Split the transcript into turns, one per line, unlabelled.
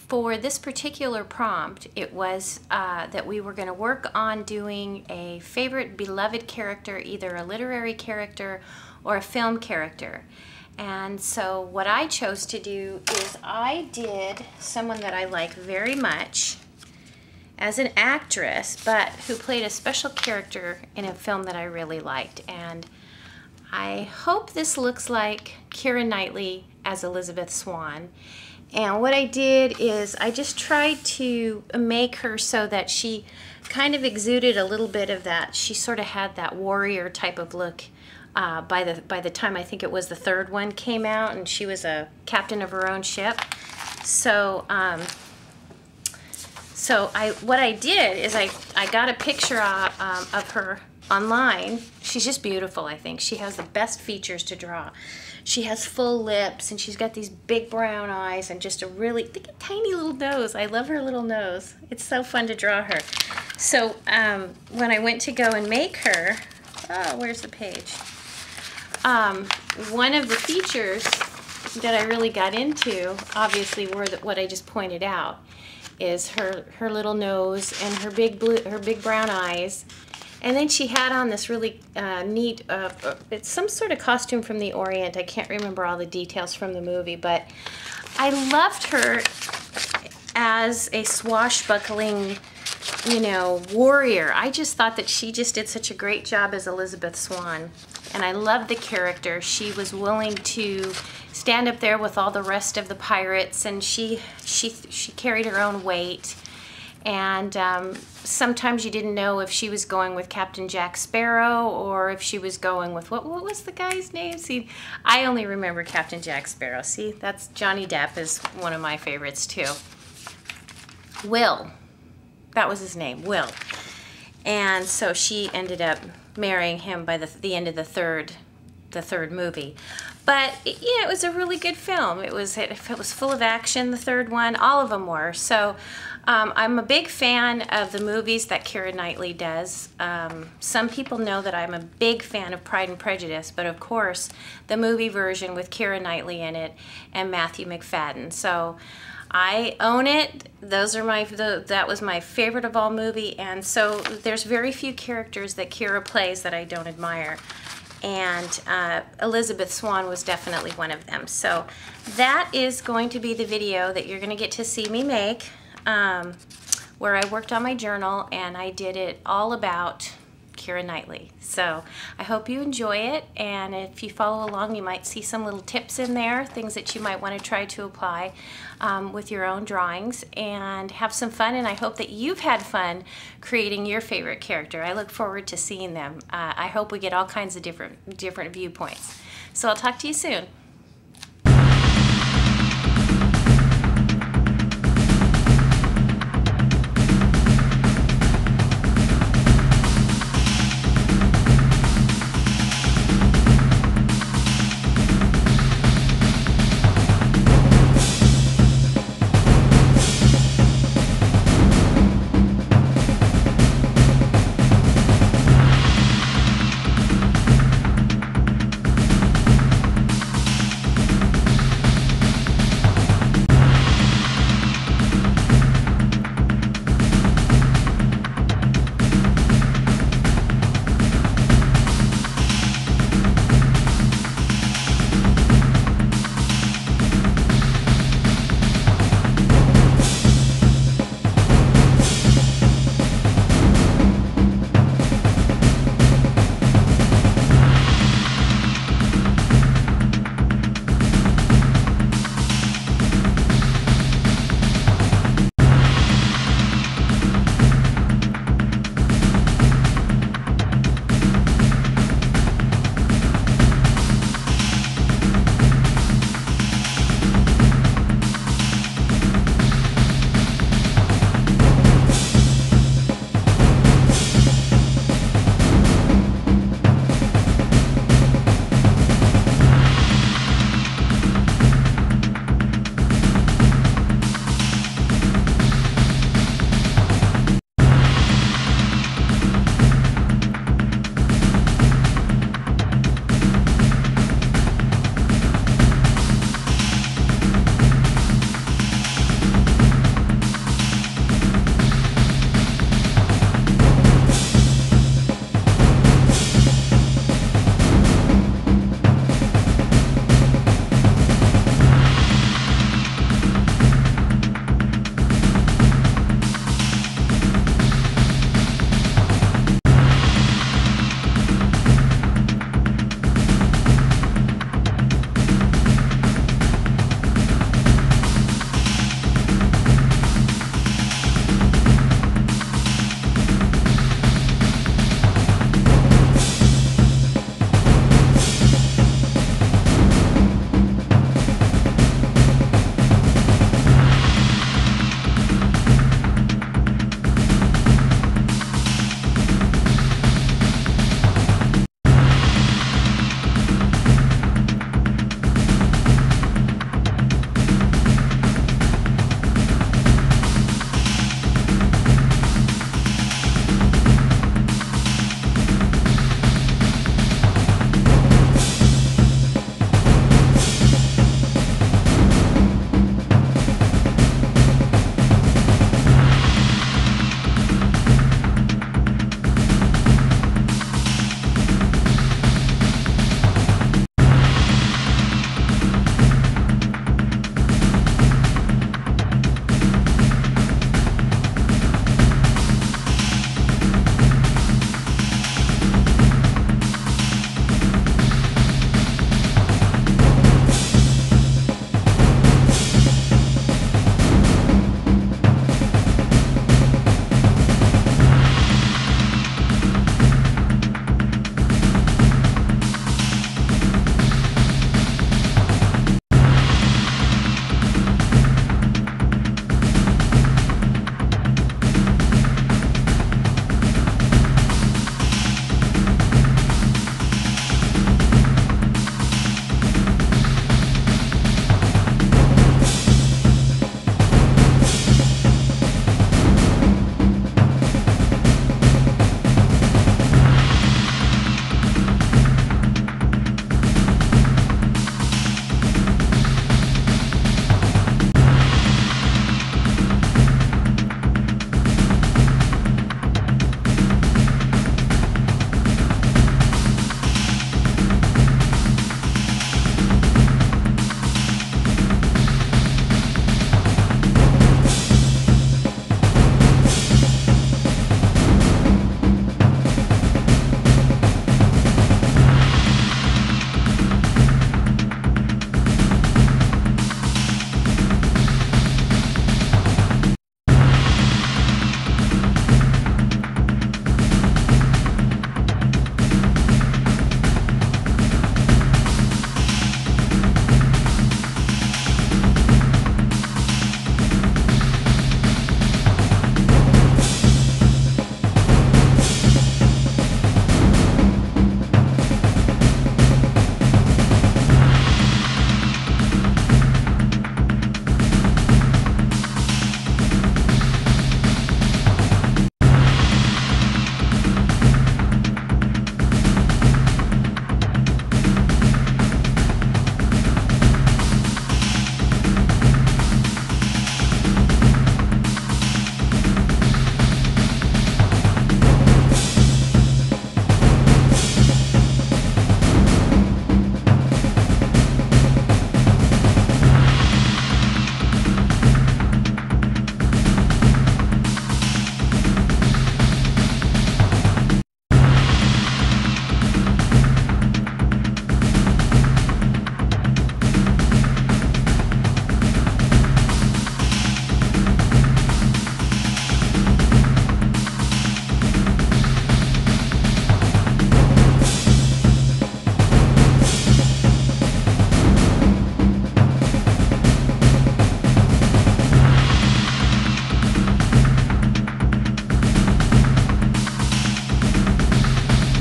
for this particular prompt, it was that we were going to work on doing a favorite beloved character, either a literary character or a film character. And so what I chose to do is I did someone that I like very much as an actress, but who played a special character in a film that I really liked. And I hope this looks like Keira Knightley as Elizabeth Swan. And what I did is I just tried to make her so that she kind of exuded a little bit of that. She sort of had that warrior type of look by the time I think it was the third one came out, and she was a captain of her own ship. So what I did is I got a picture of her online. She's just beautiful, I think. She has the best features to draw. She has full lips, and she's got these big brown eyes and just a really tiny little nose. I love her little nose. It's so fun to draw her. So when I went to go and make her, oh, where's the page? One of the features that I really got into, obviously, were what I just pointed out, is her little nose and her big brown eyes. And then she had on this really neat, it's some sort of costume from the Orient. I can't remember all the details from the movie, but I loved her as a swashbuckling, you know, warrior. I just thought that she just did such a great job as Elizabeth Swan. And I loved the character. She was willing to stand up there with all the rest of the pirates, and she carried her own weight. And sometimes you didn't know if she was going with Captain Jack Sparrow or if she was going with, what was the guy's name? See, I only remember Captain Jack Sparrow. See, that's Johnny Depp is one of my favorites too. Will, that was his name, Will. And so she ended up marrying him by the end of the third movie. But yeah, it was a really good film. It was full of action, the third one. All of them were. So I'm a big fan of the movies that Keira Knightley does. Some people know that I'm a big fan of Pride and Prejudice, but of course the movie version with Keira Knightley in it and Matthew McFadden. So I own it. That was my favorite of all movie, and so there's very few characters that Keira plays that I don't admire. And Elizabeth Swan was definitely one of them. So that is going to be the video that you're going to get to see me make, where I worked on my journal and I did it all about Keira Knightley. So I hope you enjoy it, and if you follow along you might see some little tips in there, things that you might want to try to apply with your own drawings, and have some fun. And I hope that you've had fun creating your favorite character. I look forward to seeing them. I hope we get all kinds of different viewpoints. So I'll talk to you soon.